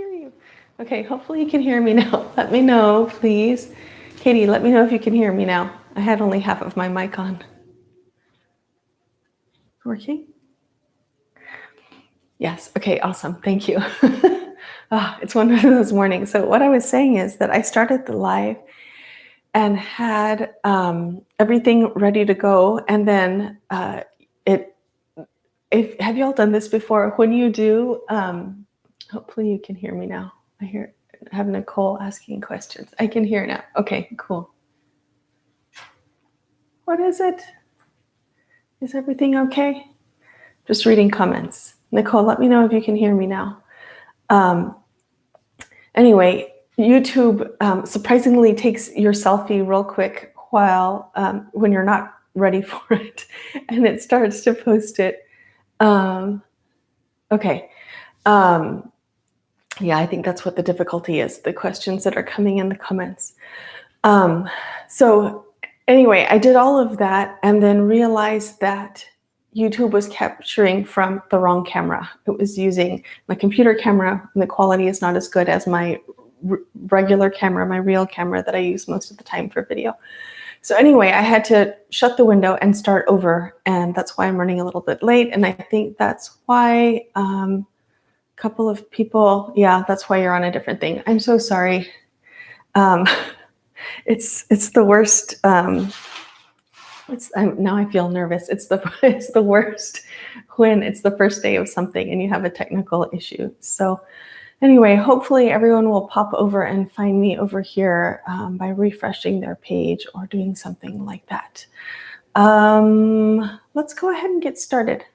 hear you. Okay, hopefully you can hear me now. Let me know, please. Katie, let me know if you can hear me now. I had only half of my mic on. Working? Yes. Okay, awesome. Thank you. It's one of those mornings. So what I was saying is that I started the live and had everything ready to go. And then have y'all done this before? When you do, hopefully you can hear me now. I have Nicole asking questions. I can hear now. Okay, cool. What is it? Is everything okay? Just reading comments. Nicole, let me know if you can hear me now. Anyway, YouTube surprisingly takes your selfie real quick while when you're not ready for it, and it starts to post it. Okay. Yeah, I think that's what the difficulty is, the questions that are coming in the comments. So anyway, I did all of that and then realized that YouTube was capturing from the wrong camera. It was using my computer camera, and the quality is not as good as my regular camera, my real camera that I use most of the time for video. So anyway, I had to shut the window and start over, and that's why I'm running a little bit late. And I think that's why a couple of people, yeah, that's why you're on a different thing. I'm so sorry. It's the worst. Now I feel nervous. It's the worst when it's the first day of something and you have a technical issue. So anyway, hopefully everyone will pop over and find me over here by refreshing their page or doing something like that. Let's go ahead and get started.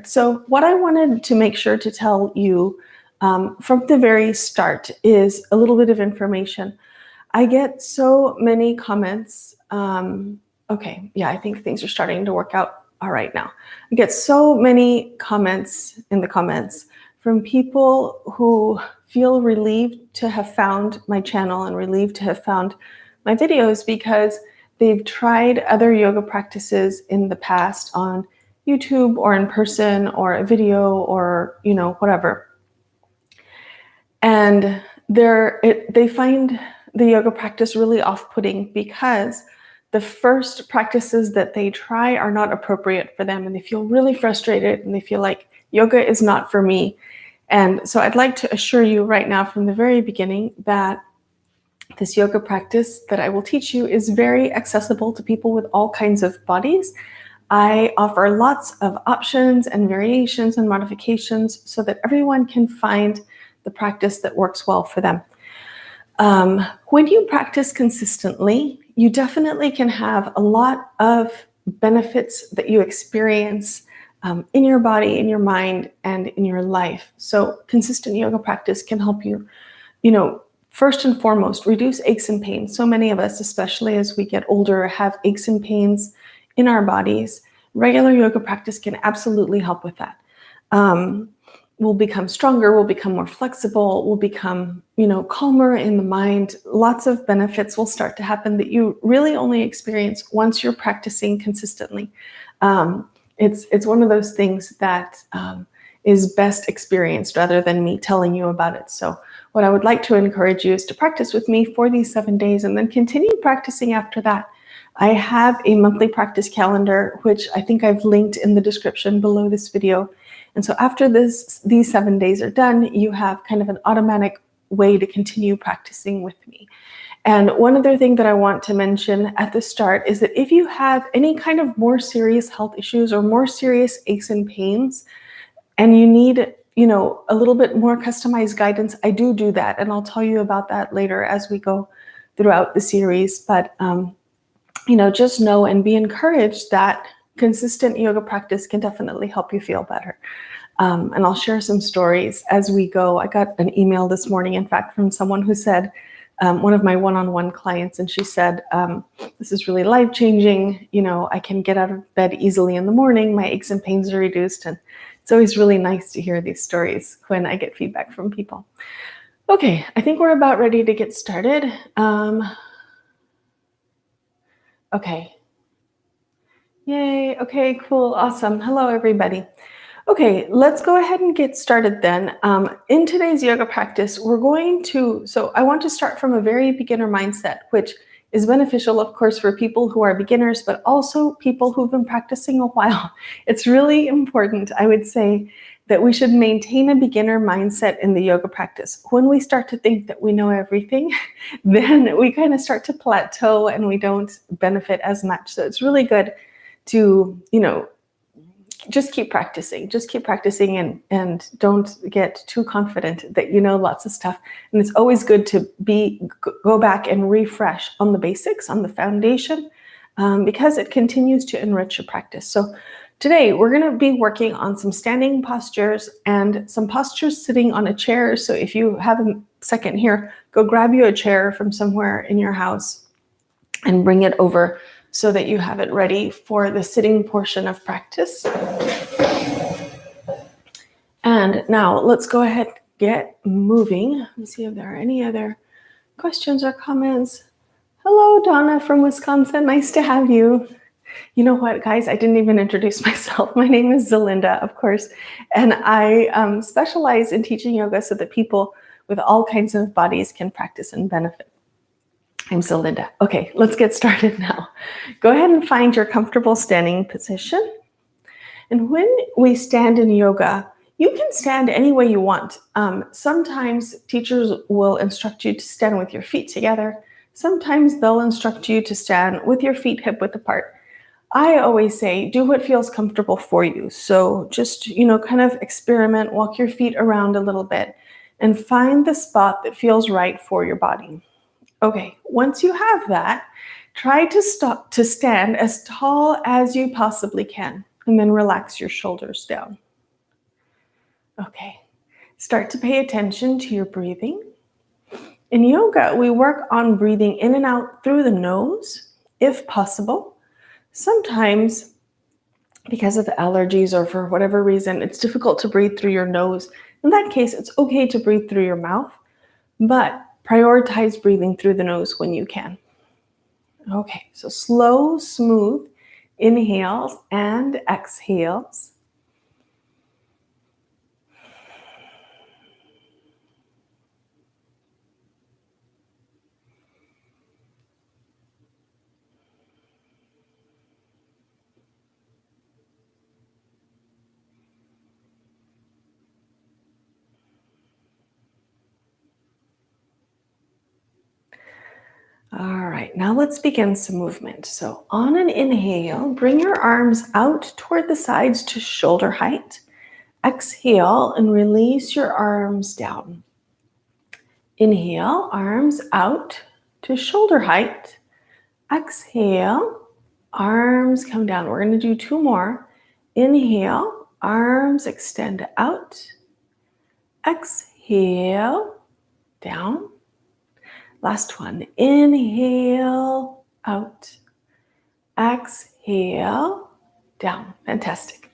So what I wanted to make sure to tell you from the very start is a little bit of information. I get so many comments. Okay, yeah, I think things are starting to work out all right now. I get so many comments in the comments from people who feel relieved to have found my channel and relieved to have found my videos because they've tried other yoga practices in the past on YouTube or in person or a video or, whatever. And they find the yoga practice really off-putting because the first practices that they try are not appropriate for them, and they feel really frustrated and they feel like yoga is not for me. And so I'd like to assure you right now from the very beginning that this yoga practice that I will teach you is very accessible to people with all kinds of bodies. I offer lots of options and variations and modifications so that everyone can find the practice that works well for them. When you practice consistently, you definitely can have a lot of benefits that you experience in your body, in your mind, and in your life. So consistent yoga practice can help you, first and foremost, reduce aches and pains. So many of us, especially as we get older, have aches and pains in our bodies. Regular yoga practice can absolutely help with that. We'll become stronger, we'll become more flexible, we'll become, calmer in the mind. Lots of benefits will start to happen that you really only experience once you're practicing consistently. It's one of those things that is best experienced rather than me telling you about it. So what I would like to encourage you is to practice with me for these 7 days and then continue practicing after that. I have a monthly practice calendar, which I think I've linked in the description below this video. And so after these 7 days are done, you have kind of an automatic way to continue practicing with me. And one other thing that I want to mention at the start is that if you have any kind of more serious health issues or more serious aches and pains, and you need, a little bit more customized guidance, I do that. And I'll tell you about that later as we go throughout the series. But, just know and be encouraged that consistent yoga practice can definitely help you feel better. And I'll share some stories as we go. I got an email this morning, in fact, from someone who said, one of my one-on-one clients, and she said, this is really life-changing. I can get out of bed easily in the morning. My aches and pains are reduced. And it's always really nice to hear these stories when I get feedback from people. Okay, I think we're about ready to get started. Okay. Yay. Okay, cool. Awesome. Hello, everybody. Okay, let's go ahead and get started then. In today's yoga practice, so I want to start from a very beginner mindset, which is beneficial, of course, for people who are beginners, but also people who've been practicing a while. It's really important, I would say, that we should maintain a beginner mindset in the yoga practice. When we start to think that we know everything, then we kind of start to plateau and we don't benefit as much. So it's really good to, just keep practicing and don't get too confident that you know lots of stuff. And it's always good to go back and refresh on the basics, on the foundation, because it continues to enrich your practice. So today we're going to be working on some standing postures and some postures sitting on a chair. So if you have a second here, go grab you a chair from somewhere in your house and bring it over so that you have it ready for the sitting portion of practice. And now let's go ahead and get moving. Let's see if there are any other questions or comments. Hello, Donna from Wisconsin. Nice to have you. You know what, guys? I didn't even introduce myself. My name is Zelinda, of course, and I specialize in teaching yoga so that people with all kinds of bodies can practice and benefit. I'm Zelinda. Okay, let's get started now. Go ahead and find your comfortable standing position. And when we stand in yoga, you can stand any way you want. Sometimes teachers will instruct you to stand with your feet together. Sometimes they'll instruct you to stand with your feet hip width apart. I always say, do what feels comfortable for you. So just, kind of experiment, walk your feet around a little bit and find the spot that feels right for your body. Okay, once you have that, try to stand as tall as you possibly can, and then relax your shoulders down. Okay, start to pay attention to your breathing. In yoga, we work on breathing in and out through the nose, if possible. Sometimes, because of allergies or for whatever reason, it's difficult to breathe through your nose. In that case, it's okay to breathe through your mouth, but prioritize breathing through the nose when you can. Okay, so slow, smooth inhales and exhales. All right, now let's begin some movement. So on an inhale, bring your arms out toward the sides to shoulder height. Exhale and release your arms down. Inhale, arms out to shoulder height. Exhale, arms come down. We're going to do two more. Inhale, arms extend out. Exhale, down. Last one, inhale, out, exhale, down. Fantastic.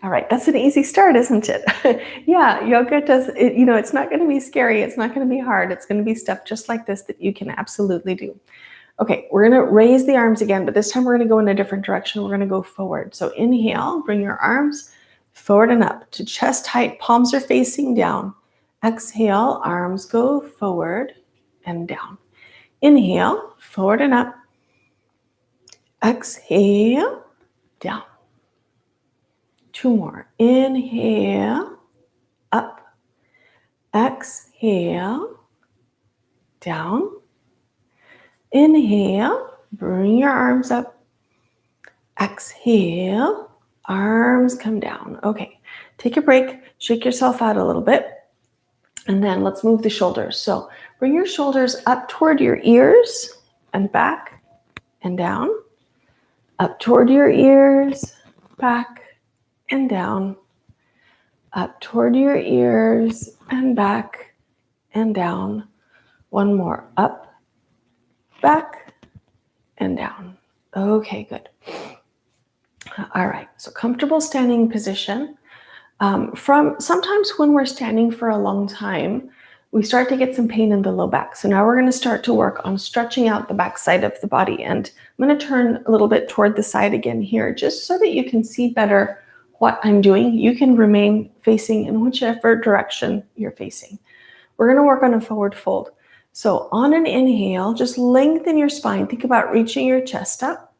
All right, that's an easy start, isn't it? Yeah, yoga does, it's not going to be scary. It's not going to be hard. It's going to be stuff just like this that you can absolutely do. Okay, we're going to raise the arms again, but this time we're going to go in a different direction. We're going to go forward. So inhale, bring your arms forward and up to chest height. Palms are facing down. Exhale, arms go forward and down. Inhale, forward and up. Exhale, down. Two more. Inhale, up. Exhale, down. Inhale, bring your arms up. Exhale, arms come down. Okay, take a break, shake yourself out a little bit. And then let's move the shoulders. So bring your shoulders up toward your ears and back and down. Up toward your ears, back and down. Up toward your ears and back and down. One more. Up, back, and down. Okay, good. All right, so comfortable standing position. Sometimes when we're standing for a long time, we start to get some pain in the low back. So now we're going to start to work on stretching out the back side of the body. And I'm going to turn a little bit toward the side again here, just so that you can see better what I'm doing, you can remain facing in whichever direction you're facing. We're going to work on a forward fold. So on an inhale, just lengthen your spine. Think about reaching your chest up.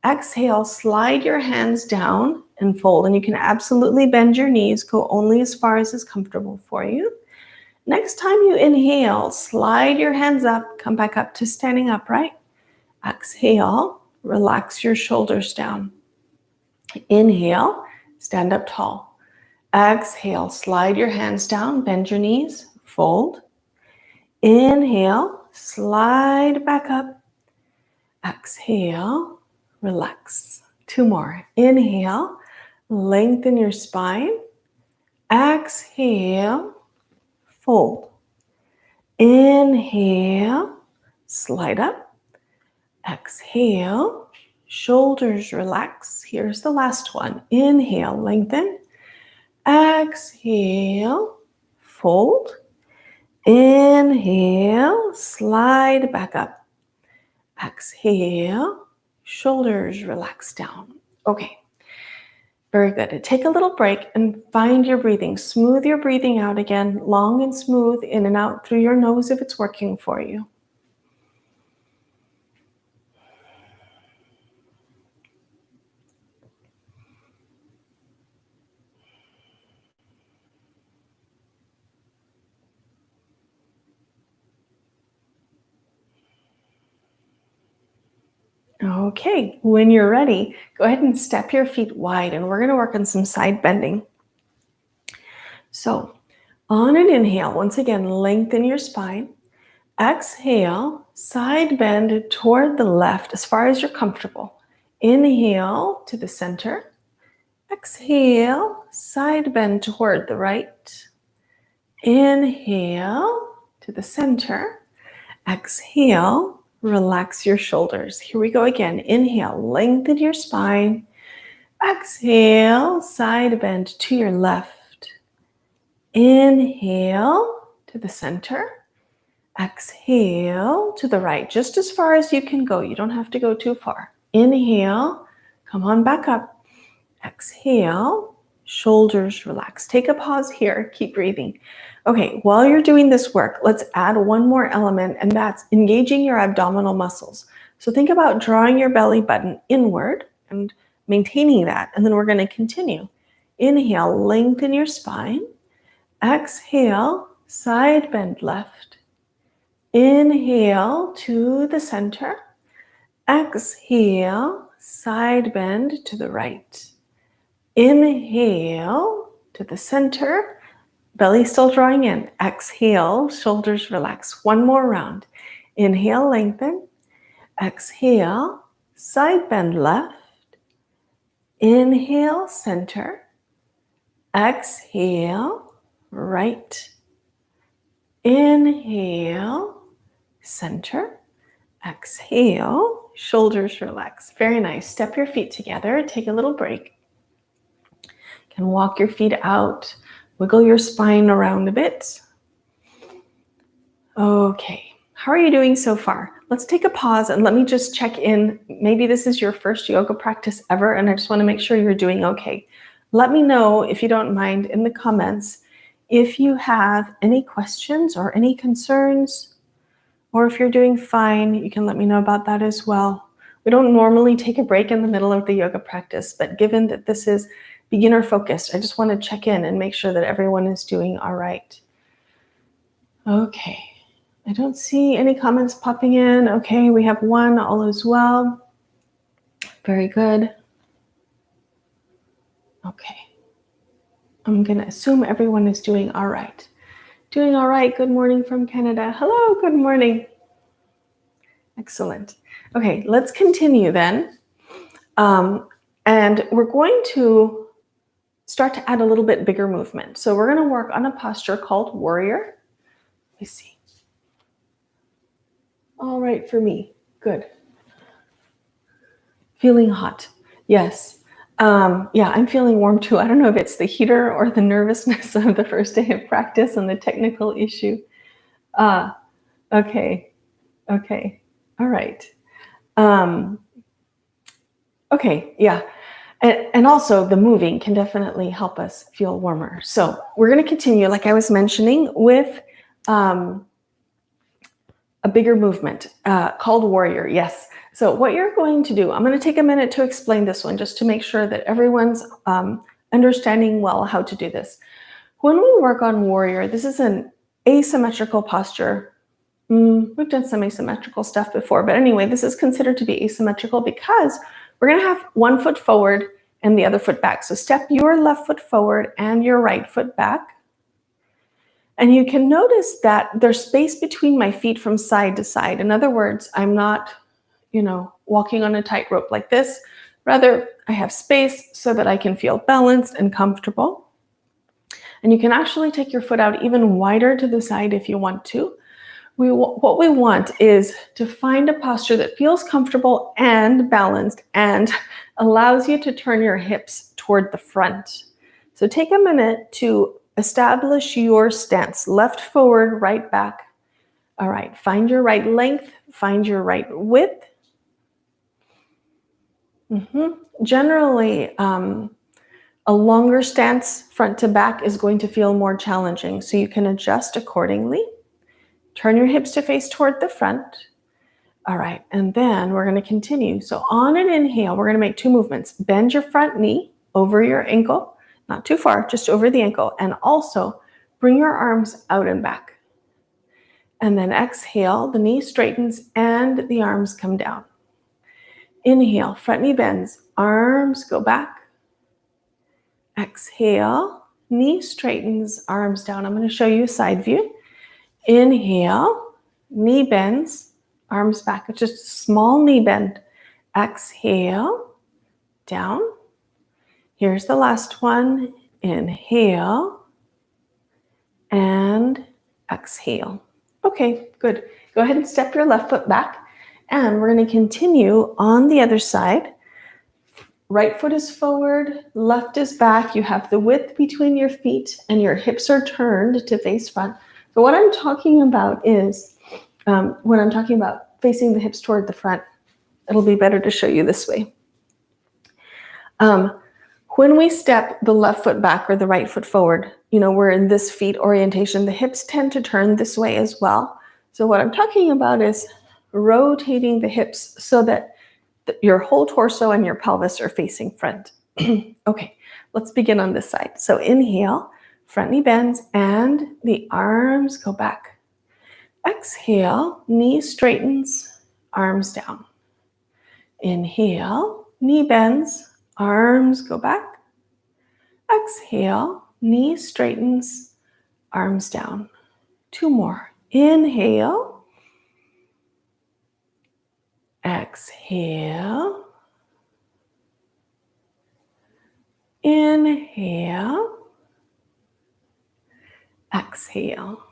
Exhale, slide your hands down and fold. And you can absolutely bend your knees. Go only as far as is comfortable for you. Next time you inhale, slide your hands up. Come back up to standing upright. Exhale, relax your shoulders down. Inhale, stand up tall. Exhale, slide your hands down, bend your knees, fold. Inhale, slide back up. Exhale, relax. 2 more. Inhale, lengthen your spine. Exhale, fold. Inhale, slide up. Exhale, shoulders relax. Here's the last one. Inhale, lengthen. Exhale, fold. Inhale, slide back up. Exhale, shoulders relax down. Okay, very good. Take a little break and find your breathing. Smooth your breathing out again, long and smooth, in and out through your nose if it's working for you. Okay, when you're ready, go ahead and step your feet wide, and we're going to work on some side bending. So, on an inhale, once again, lengthen your spine. Exhale, side bend toward the left as far as you're comfortable. Inhale to the center. Exhale, side bend toward the right. Inhale to the center. Exhale, relax your shoulders. Here we go again. Inhale, lengthen your spine. Exhale, side bend to your left. Inhale to the center. Exhale to the right, just as far as you can go. You don't have to go too far. Inhale, come on back up. Exhale, shoulders relax. Take a pause here, keep breathing. Okay, while you're doing this work, let's add one more element, and that's engaging your abdominal muscles. So think about drawing your belly button inward and maintaining that, and then we're going to continue. Inhale, lengthen your spine. Exhale, side bend left. Inhale to the center. Exhale, side bend to the right. Inhale to the center. Belly still drawing in. Exhale, shoulders relax. One more round. Inhale, lengthen. Exhale, side bend left. Inhale, center. Exhale, right. Inhale, center. Exhale, shoulders relax. Very nice. Step your feet together. Take a little break. You can walk your feet out. Wiggle your spine around a bit. Okay. How are you doing so far? Let's take a pause and let me just check in. Maybe this is your first yoga practice ever, and I just want to make sure you're doing okay. Let me know, if you don't mind, in the comments if you have any questions or any concerns, or if you're doing fine, you can let me know about that as well. We don't normally take a break in the middle of the yoga practice, but given that this is beginner focused, I just want to check in and make sure that everyone is doing all right. Okay, I don't see any comments popping in. Okay, we have one, all is well. Very good. Okay. I'm going to assume everyone is doing all right. Doing all right. Good morning from Canada. Hello, good morning. Excellent. Okay, let's continue then. And we're going to start to add a little bit bigger movement. So we're going to work on a posture called warrior. Let me see. All right for me. Good. Feeling hot. Yes. Yeah, I'm feeling warm too. I don't know if it's the heater or the nervousness of the first day of practice and the technical issue. Okay. Okay. All right. Okay. Yeah. And also the moving can definitely help us feel warmer. So we're going to continue, like I was mentioning, with a bigger movement called warrior. Yes. So what you're going to do, I'm going to take a minute to explain this one just to make sure that everyone's understanding well how to do this. When we work on warrior, this is an asymmetrical posture. We've done some asymmetrical stuff before, but anyway, this is considered to be asymmetrical because we're going to have one foot forward and the other foot back. So step your left foot forward and your right foot back. And you can notice that there's space between my feet from side to side. In other words, I'm not, walking on a tightrope like this. Rather, I have space so that I can feel balanced and comfortable. And you can actually take your foot out even wider to the side if you want to. What we want is to find a posture that feels comfortable and balanced and allows you to turn your hips toward the front. So take a minute to establish your stance. Left forward, right back. All right, find your right length, find your right width. Generally, a longer stance front to back is going to feel more challenging, so you can adjust accordingly. Turn your hips to face toward the front. All right, and then we're going to continue. So on an inhale, we're going to make two movements. Bend your front knee over your ankle, not too far, just over the ankle, and also bring your arms out and back. And then exhale, the knee straightens and the arms come down. Inhale, front knee bends, arms go back. Exhale, knee straightens, arms down. I'm going to show you a side view. Inhale, knee bends, arms back. It's just a small knee bend. Exhale, down. Here's the last one. Inhale and exhale. Okay, good. Go ahead and step your left foot back. And we're going to continue on the other side. Right foot is forward, left is back. You have the width between your feet and your hips are turned to face front. So what I'm talking about is, when I'm talking about facing the hips toward the front, it'll be better to show you this way. When we step the left foot back or the right foot forward, we're in this feet orientation. The hips tend to turn this way as well. So what I'm talking about is rotating the hips so that your whole torso and your pelvis are facing front. Okay, let's begin on this side. So inhale, front knee bends and the arms go back. Exhale, knee straightens, arms down. Inhale, knee bends, arms go back. Exhale, knee straightens, arms down. Two more. Inhale. Exhale. Inhale. Exhale.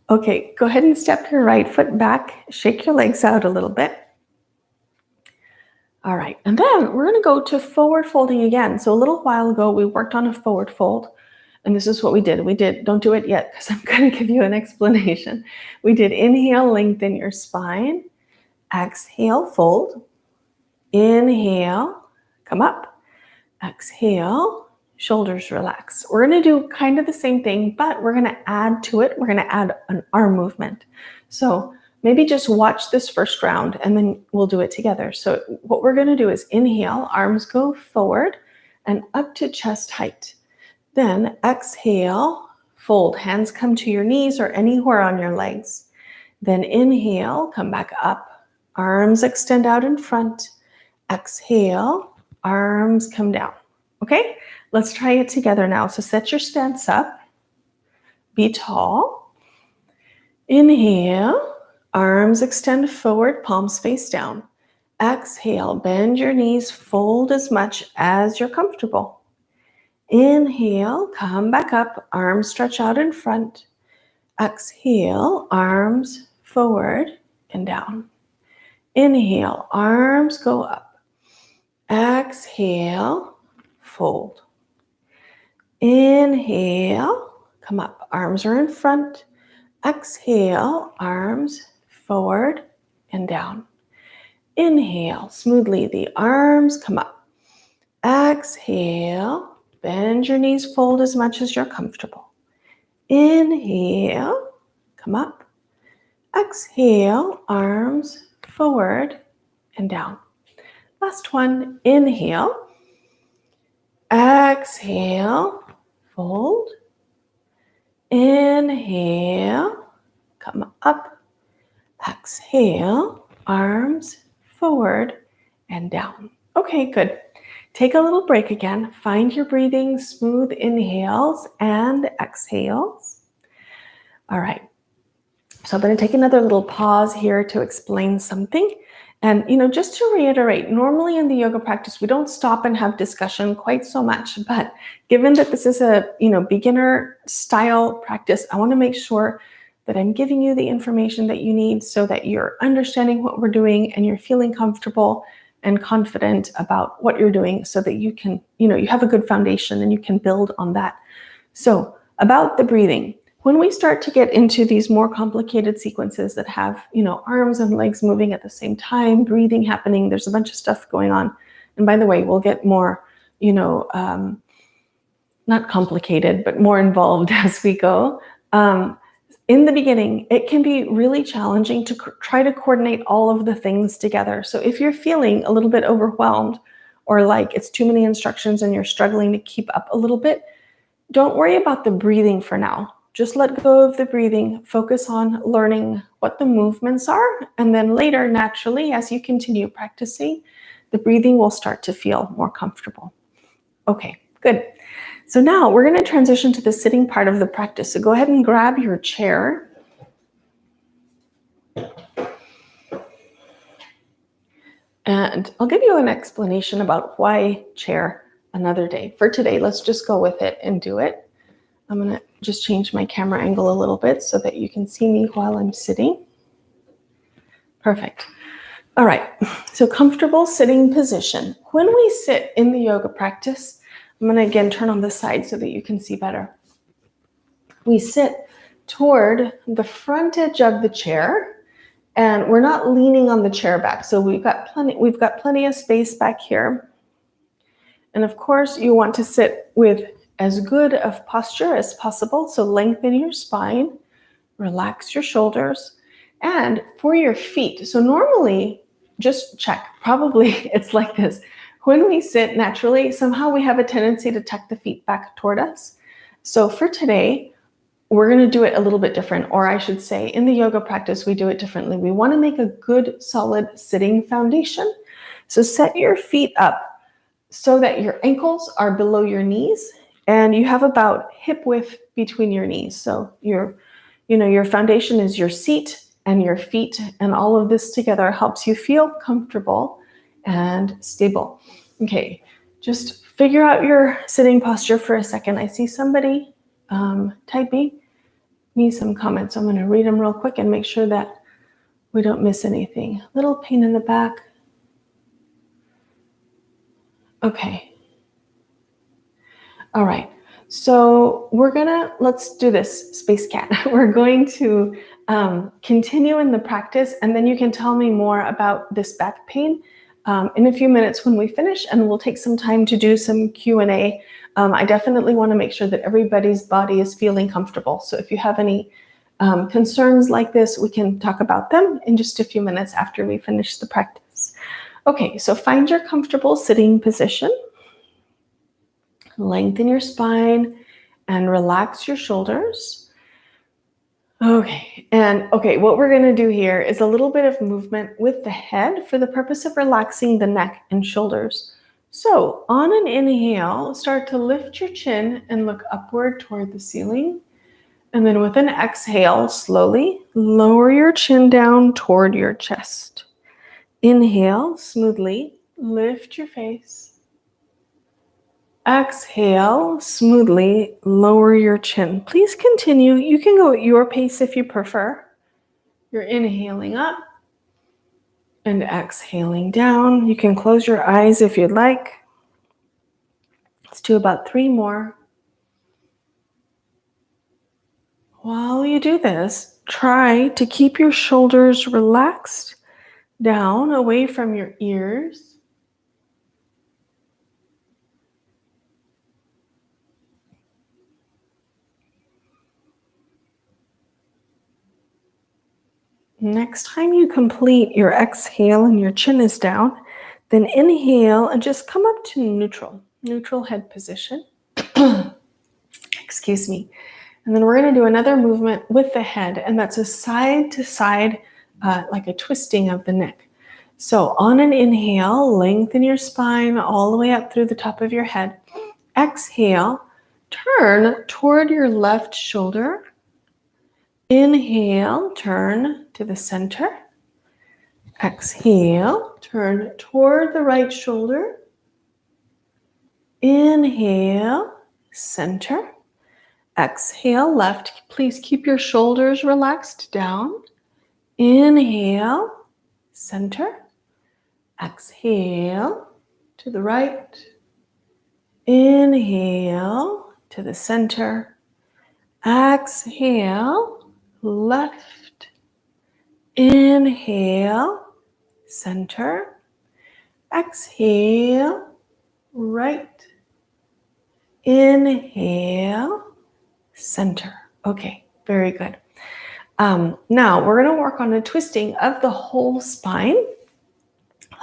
Okay, go ahead and step your right foot back. Shake your legs out a little bit. All right, and then we're going to go to forward folding again. So a little while ago, we worked on a forward fold. And this is what we did. Don't do it yet because I'm going to give you an explanation. We did inhale, lengthen your spine. Exhale, fold. Inhale, come up. Exhale, shoulders relax. We're going to do kind of the same thing, but we're going to add to it. We're going to add an arm movement. So maybe just watch this first round and then we'll do it together. So what we're going to do is inhale, arms go forward and up to chest height. Then exhale, fold, hands come to your knees or anywhere on your legs. Then inhale, come back up. Arms extend out in front. Exhale, arms come down. Okay, let's try it together now. So set your stance up. Be tall. Inhale, arms extend forward, palms face down. Exhale, bend your knees, fold as much as you're comfortable. Inhale, come back up, arms stretch out in front. Exhale, arms forward and down. Inhale, arms go up. Exhale, fold. Inhale, come up, arms are in front. Exhale, arms forward and down. Inhale, smoothly the arms come up. Exhale, bend your knees, fold as much as you're comfortable. Inhale, come up. Exhale, arms forward and down. Last one, inhale. Exhale, fold. Inhale, come up. Exhale, arms forward and down. Okay, good. Take a little break again. Find your breathing, smooth inhales and exhales. All right. So I'm going to take another little pause here to explain something. And, just to reiterate, normally in the yoga practice, we don't stop and have discussion quite so much. But given that this is a, beginner style practice, I want to make sure that I'm giving you the information that you need so that you're understanding what we're doing and you're feeling comfortable and confident about what you're doing so that you can, you have a good foundation and you can build on that. So about the breathing. When we start to get into these more complicated sequences that have, arms and legs moving at the same time, breathing happening, there's a bunch of stuff going on. And by the way, we'll get more, not complicated, but more involved as we go. In the beginning, it can be really challenging to try to coordinate all of the things together. So if you're feeling a little bit overwhelmed or like it's too many instructions and you're struggling to keep up a little bit, don't worry about the breathing for now. Just let go of the breathing, focus on learning what the movements are, and then later, naturally, as you continue practicing, the breathing will start to feel more comfortable. Okay, good. So now we're going to transition to the sitting part of the practice. So go ahead and grab your chair. And I'll give you an explanation about why chair another day. For today, let's just go with it and do it. I'm going to just change my camera angle a little bit so that you can see me while I'm sitting. Perfect. All right. So comfortable sitting position. When we sit in the yoga practice, I'm going to again turn on the side so that you can see better. We sit toward the front edge of the chair and we're not leaning on the chair back. So we've got plenty of space back here. And of course, you want to sit with as good of posture as possible. So lengthen your spine, relax your shoulders, and for your feet. So normally, just check, probably it's like this. When we sit naturally, somehow we have a tendency to tuck the feet back toward us. So for today, we're going to do it a little bit different, or I should say in the yoga practice, we do it differently. We want to make a good, solid sitting foundation. So set your feet up so that your ankles are below your knees and you have about hip width between your knees. So your foundation is your seat and your feet, and all of this together helps you feel comfortable and stable. Okay, just figure out your sitting posture for a second. I see somebody typing me some comments. I'm going to read them real quick and make sure that we don't miss anything. Little pain in the back. Okay. All right. So let's do this, Space Cat. We're going to continue in the practice, and then you can tell me more about this back pain in a few minutes when we finish, and we'll take some time to do some Q&A. I definitely want to make sure that everybody's body is feeling comfortable. So if you have any concerns like this, we can talk about them in just a few minutes after we finish the practice. Okay, so find your comfortable sitting position. Lengthen your spine and relax your shoulders. Okay, what we're going to do here is a little bit of movement with the head for the purpose of relaxing the neck and shoulders. So on an inhale, start to lift your chin and look upward toward the ceiling. And then with an exhale, slowly lower your chin down toward your chest. Inhale, smoothly lift your face. Exhale, smoothly lower your chin. Please continue. You can go at your pace if you prefer. You're inhaling up and exhaling down. You can close your eyes if you'd like. Let's do about 3 more. While you do this, try to keep your shoulders relaxed down away from your ears. Next time you complete your exhale and your chin is down, then inhale and just come up to neutral head position. Excuse me. And then we're going to do another movement with the head, and that's a side to side, like a twisting of the neck. So on an inhale, lengthen your spine all the way up through the top of your head. Exhale, turn toward your left shoulder. Inhale, turn to the center. Exhale, turn toward the right shoulder. Inhale, center. Exhale, left. Please keep your shoulders relaxed down. Inhale, center. Exhale, to the right. Inhale, to the center. Exhale, left. Inhale, center. Exhale, right. Inhale, center. Okay, very good. Now we're going to work on a twisting of the whole spine.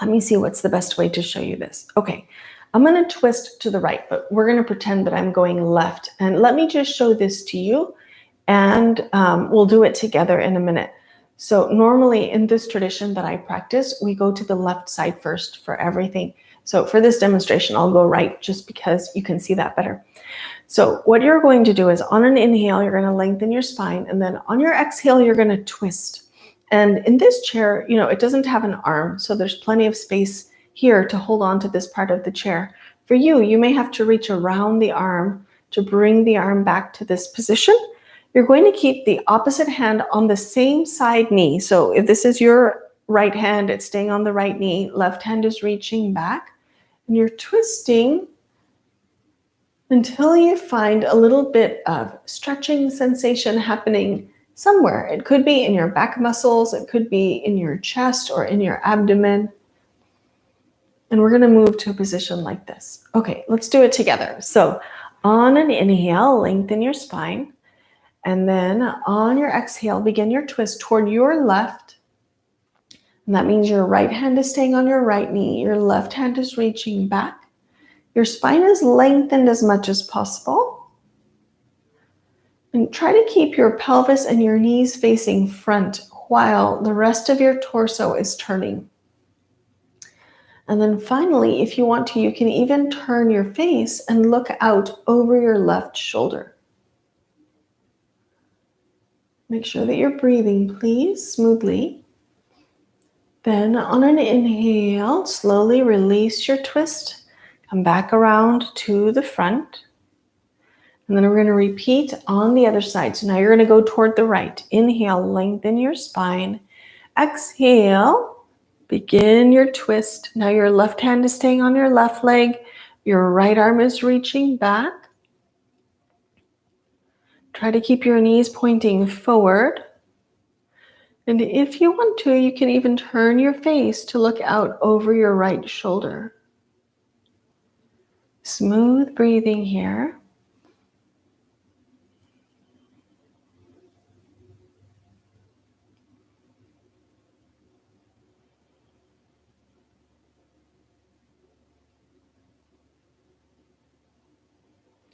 Let me see what's the best way to show you this. Okay, I'm going to twist to the right, but we're going to pretend that I'm going left. And let me just show this to you, and we'll do it together in a minute. So normally in this tradition that I practice, we go to the left side first for everything. So for this demonstration, I'll go right just because you can see that better. So what you're going to do is on an inhale, you're going to lengthen your spine, and then on your exhale, you're going to twist. And in this chair, it doesn't have an arm, so there's plenty of space here to hold on to this part of the chair. For you, you may have to reach around the arm to bring the arm back to this position. You're going to keep the opposite hand on the same side knee. So if this is your right hand, it's staying on the right knee. Left hand is reaching back. And you're twisting until you find a little bit of stretching sensation happening somewhere. It could be in your back muscles. It could be in your chest or in your abdomen. And we're going to move to a position like this. Okay, let's do it together. So on an inhale, lengthen your spine. And then on your exhale, begin your twist toward your left. And that means your right hand is staying on your right knee. Your left hand is reaching back. Your spine is lengthened as much as possible. And try to keep your pelvis and your knees facing front while the rest of your torso is turning. And then finally, if you want to, you can even turn your face and look out over your left shoulder. Make sure that you're breathing, please, smoothly. Then on an inhale, slowly release your twist. Come back around to the front. And then we're going to repeat on the other side. So now you're going to go toward the right. Inhale, lengthen your spine. Exhale, begin your twist. Now your left hand is staying on your left leg. Your right arm is reaching back. Try to keep your knees pointing forward. And if you want to, you can even turn your face to look out over your right shoulder. Smooth breathing here.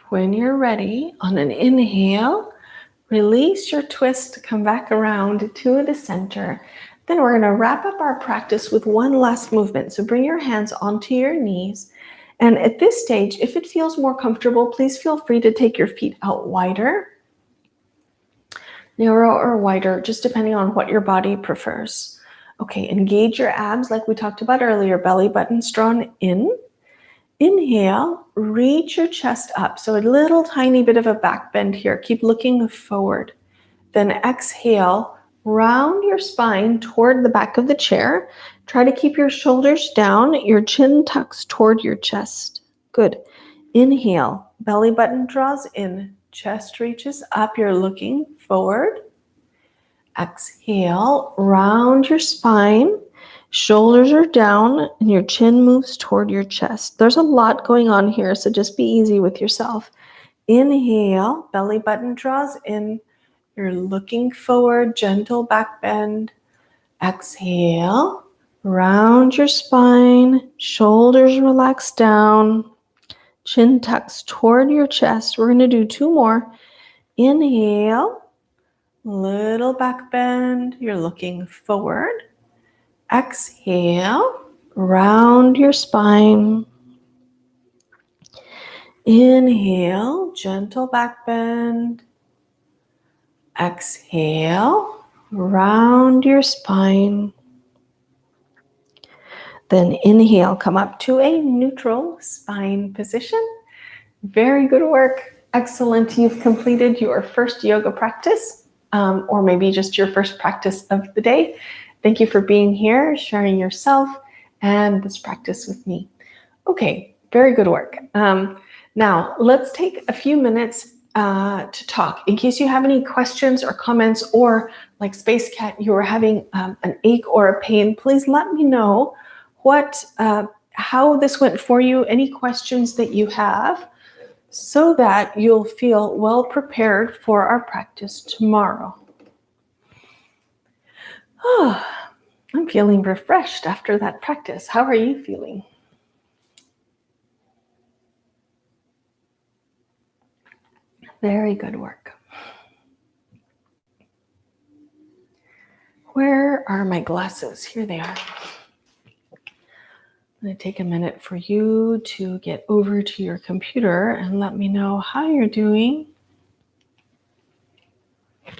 When you're ready, on an inhale, release your twist, come back around to the center. Then we're going to wrap up our practice with one last movement. So bring your hands onto your knees. And at this stage, if it feels more comfortable, please feel free to take your feet out wider, narrow or wider, just depending on what your body prefers. Okay, engage your abs like we talked about earlier, belly buttons drawn in. Inhale, reach your chest up. So a little tiny bit of a back bend here. Keep looking forward. Then exhale, round your spine toward the back of the chair. Try to keep your shoulders down, your chin tucks toward your chest. Good. Inhale, belly button draws in, chest reaches up, you're looking forward. Exhale, round your spine. Shoulders are down and your chin moves toward your chest. There's a lot going on here, so just be easy with yourself. Inhale, belly button draws in. You're looking forward, gentle back bend. Exhale, round your spine, shoulders relax down, chin tucks toward your chest. We're going to do 2 more. Inhale, little back bend. You're looking forward. Exhale, round your spine. Inhale, gentle back bend. Exhale, round your spine. Then inhale, come up to a neutral spine position. Very good work. Excellent. You've completed your first yoga practice, or maybe just your first practice of the day. Thank you for being here, sharing yourself and this practice with me. Okay, very good work. Now, let's take a few minutes to talk. In case you have any questions or comments, or like Space Cat, you're having an ache or a pain, please let me know how this went for you, any questions that you have, so that you'll feel well prepared for our practice tomorrow. Oh, I'm feeling refreshed after that practice. How are you feeling? Very good work. Where are my glasses? Here they are. I'm going to take a minute for you to get over to your computer and let me know how you're doing.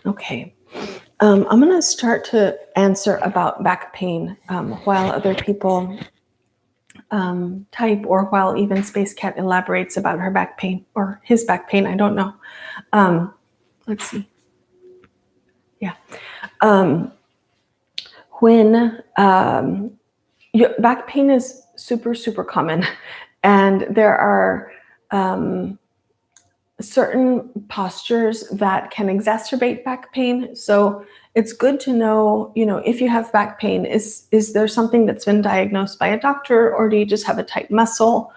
Okay. I'm going to start to answer about back pain while other people type, or while even Space Cat elaborates about her back pain or his back pain. I don't know. Let's see. Yeah. When back pain is super, super common, and there are certain postures that can exacerbate back pain. So it's good to know, if you have back pain, is there something that's been diagnosed by a doctor, or do you just have a tight muscle?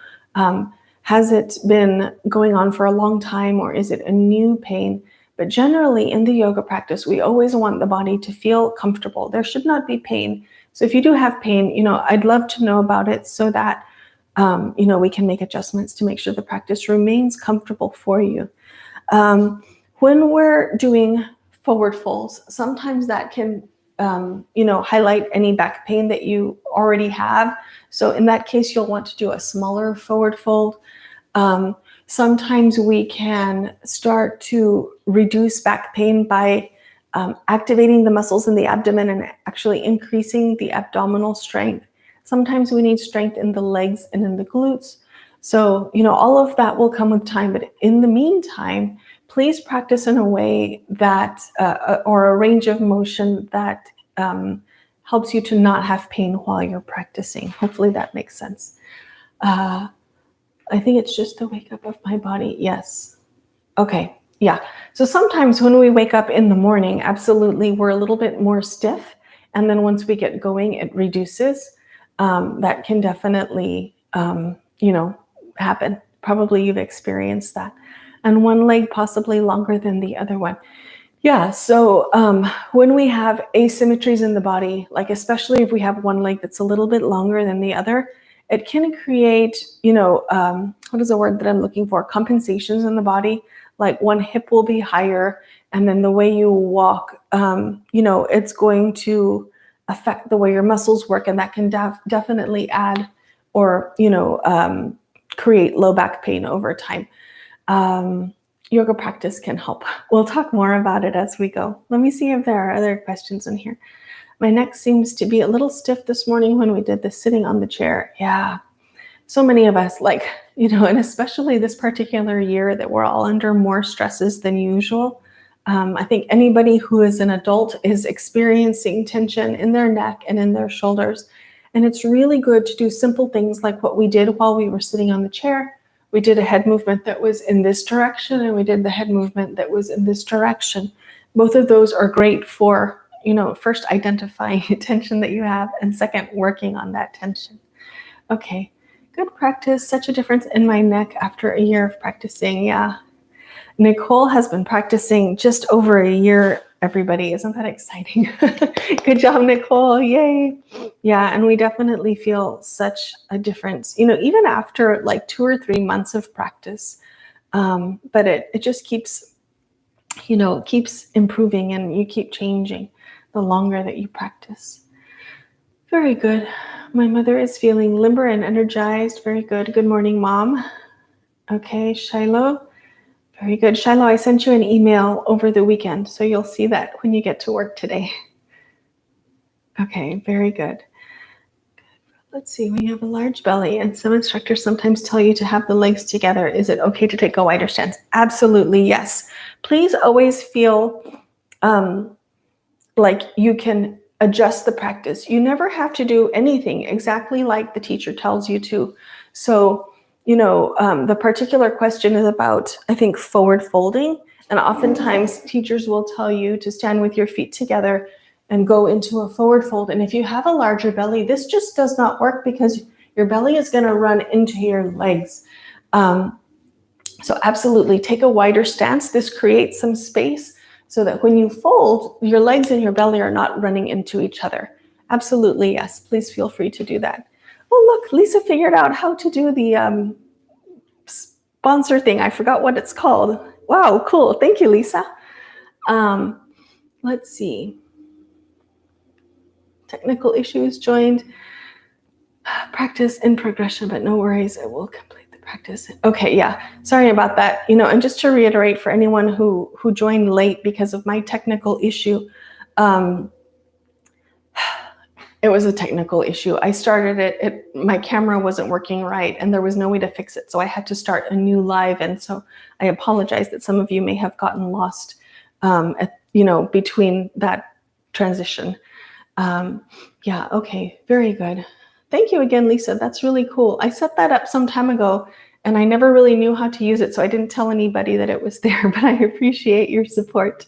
Has it been going on for a long time, or is it a new pain? But generally in the yoga practice, we always want the body to feel comfortable. There should not be pain. So if you do have pain, I'd love to know about it, so that we can make adjustments to make sure the practice remains comfortable for you. When we're doing forward folds, sometimes that can, highlight any back pain that you already have. So in that case, you'll want to do a smaller forward fold. Sometimes we can start to reduce back pain by activating the muscles in the abdomen and actually increasing the abdominal strength. Sometimes we need strength in the legs and in the glutes. So, all of that will come with time. But in the meantime, please practice in a way that, or a range of motion that helps you to not have pain while you're practicing. Hopefully that makes sense. I think it's just the wake up of my body. Yes. Okay. Yeah. So sometimes when we wake up in the morning, absolutely, we're a little bit more stiff. And then once we get going, it reduces. That can definitely, happen. Probably you've experienced that. And one leg possibly longer than the other one. Yeah, so when we have asymmetries in the body, like especially if we have one leg that's a little bit longer than the other, it can create, what is the word that I'm looking for? Compensations in the body. Like one hip will be higher, and then the way you walk, it's going to affect the way your muscles work, and that can definitely add or, create low back pain over time. Yoga practice can help. We'll talk more about it as we go. Let me see if there are other questions in here. My neck seems to be a little stiff this morning when we did the sitting on the chair. Yeah. So many of us, and especially this particular year that we're all under more stresses than usual. I think anybody who is an adult is experiencing tension in their neck and in their shoulders. And it's really good to do simple things like what we did while we were sitting on the chair. We did a head movement that was in this direction, and we did the head movement that was in this direction. Both of those are great for, first identifying tension that you have, and second, working on that tension. Okay, good practice. Such a difference in my neck after a year of practicing. Yeah. Nicole has been practicing just over a year everybody. Isn't that exciting? Good job, Nicole. Yay. Yeah, and we definitely feel such a difference, even after like 2 or 3 months of practice. But it just keeps improving, and you keep changing the longer that you practice. Very good. My mother is feeling limber and energized. Very good. Good morning, Mom. Okay, Shiloh. Very good. Shiloh, I sent you an email over the weekend, so you'll see that when you get to work today. Okay, very good. Let's see, when you have a large belly, and some instructors sometimes tell you to have the legs together, is it okay to take a wider stance? Absolutely, yes. Please always feel like you can adjust the practice. You never have to do anything exactly like the teacher tells you to. So, the particular question is about, I think, forward folding. And oftentimes teachers will tell you to stand with your feet together and go into a forward fold. And if you have a larger belly, this just does not work because your belly is going to run into your legs. So absolutely take a wider stance. This creates some space so that when you fold, your legs and your belly are not running into each other. Absolutely, yes. Please feel free to do that. Oh, look, Lisa figured out how to do the sponsor thing. I forgot what it's called. Wow, cool. Thank you, Lisa. Let's see. Technical issues joined. Practice in progression, but no worries. It will complete the practice. Okay, yeah. Sorry about that. And just to reiterate for anyone who joined late because of my technical issue, it was a technical issue. I started it, my camera wasn't working right, and there was no way to fix it. So I had to start a new live. And so I apologize that some of you may have gotten lost, between that transition. Yeah, okay, very good. Thank you again, Lisa. That's really cool. I set that up some time ago, and I never really knew how to use it, so I didn't tell anybody that it was there, but I appreciate your support.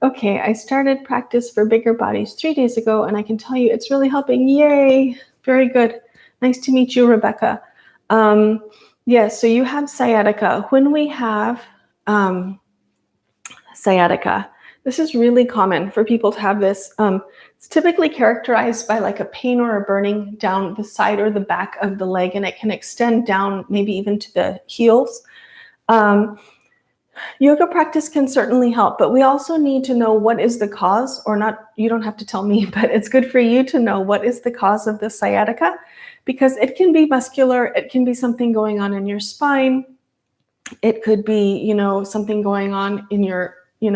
Okay, I started practice for bigger bodies 3 days ago, and I can tell you it's really helping. Yay, very good. Nice to meet you, Rebecca. Yes, so you have sciatica. When we have sciatica, this is really common for people to have this. It's typically characterized by like a pain or a burning down the side or the back of the leg, and it can extend down maybe even to the heels. Yoga practice can certainly help, but we also need to know what is the cause, or not. You don't have to tell me, but it's good for you to know what is the cause of the sciatica, because it can be muscular. It can be something going on in your spine. It could be, something going on in your, in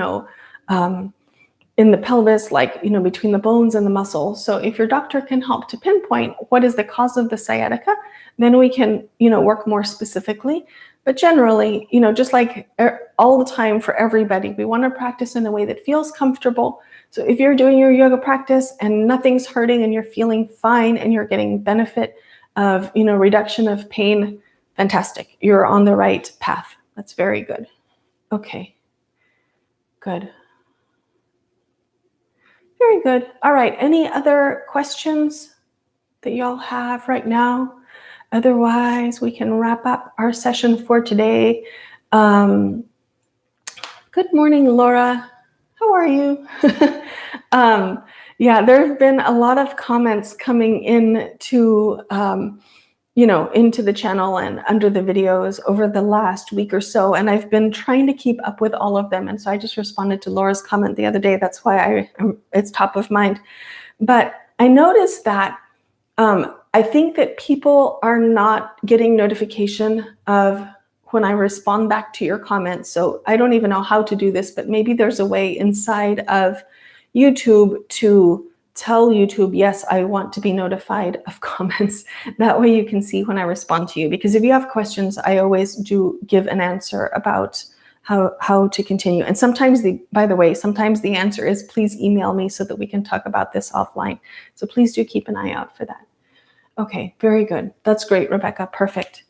the pelvis, like, between the bones and the muscles. So if your doctor can help to pinpoint what is the cause of the sciatica, then we can, work more specifically. But generally, just like all the time for everybody, we want to practice in a way that feels comfortable. So if you're doing your yoga practice and nothing's hurting and you're feeling fine and you're getting benefit of, reduction of pain, fantastic. You're on the right path. That's very good. Okay, good. Very good. All right. Any other questions that y'all have right now? Otherwise, we can wrap up our session for today. Good morning, Laura. How are you? Yeah, there have been a lot of comments coming in to, into the channel and under the videos over the last week or so. And I've been trying to keep up with all of them. And so I just responded to Laura's comment the other day. That's why it's top of mind. But I noticed that I think that people are not getting notification of when I respond back to your comments. So I don't even know how to do this, but maybe there's a way inside of YouTube to tell YouTube, yes, I want to be notified of comments. That way you can see when I respond to you. Because if you have questions, I always do give an answer about how to continue. And sometimes sometimes the answer is please email me so that we can talk about this offline. So please do keep an eye out for that. Okay, very good. That's great, Rebecca. Perfect.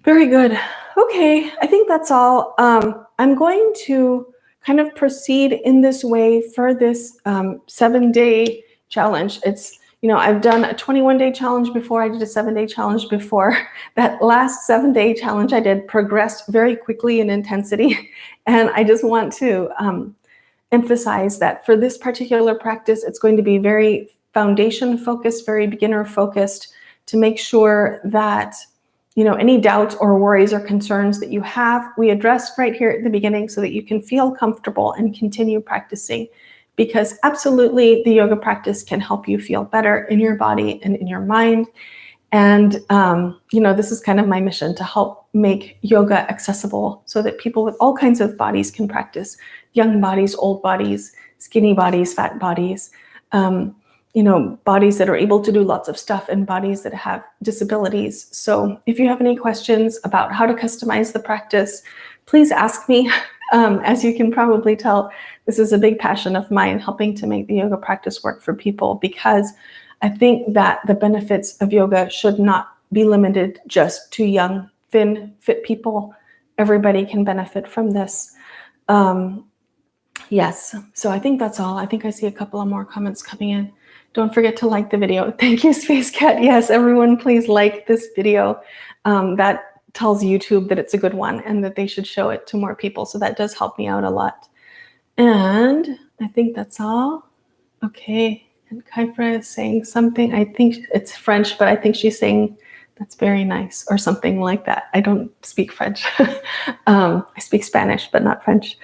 Very good. Okay, I think that's all. I'm going to kind of proceed in this way for this 7-day challenge. It's, I've done a 21-day challenge before. I did a 7-day challenge before. That last 7-day challenge I did progressed very quickly in intensity. And I just want to emphasize that for this particular practice, it's going to be very foundation focused, very beginner focused, to make sure that any doubts or worries or concerns that you have, we address right here at the beginning so that you can feel comfortable and continue practicing. Because absolutely, the yoga practice can help you feel better in your body and in your mind. And, this is kind of my mission, to help make yoga accessible so that people with all kinds of bodies can practice. Young bodies, old bodies, skinny bodies, fat bodies, bodies that are able to do lots of stuff, and bodies that have disabilities. So if you have any questions about how to customize the practice, please ask me. As you can probably tell, this is a big passion of mine, helping to make the yoga practice work for people, because I think that the benefits of yoga should not be limited just to young, thin, fit people. Everybody can benefit from this. Yes, so I think that's all. I think I see a couple of more comments coming in. Don't forget to like the video. Thank you, Space Cat. Yes, everyone, please like this video. That tells YouTube that it's a good one and that they should show it to more people. So that does help me out a lot. And I think that's all. Okay. And Kaifra is saying something. I think it's French, but I think she's saying that's very nice or something like that. I don't speak French. I speak Spanish, but not French.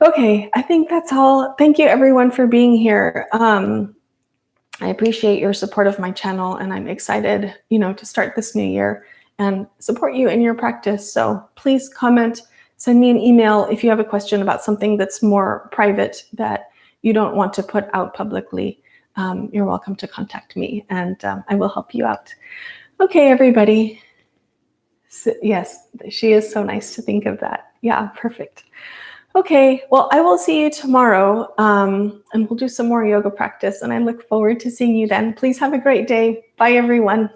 Okay, I think that's all. Thank you, everyone, for being here. I appreciate your support of my channel, and I'm excited, to start this new year and support you in your practice. So please comment, send me an email if you have a question about something that's more private that you don't want to put out publicly. You're welcome to contact me, and I will help you out. Okay, everybody. So, yes, she is so nice to think of that. Yeah, perfect. Okay, well, I will see you tomorrow, and we'll do some more yoga practice, and I look forward to seeing you then. Please have a great day. Bye, everyone.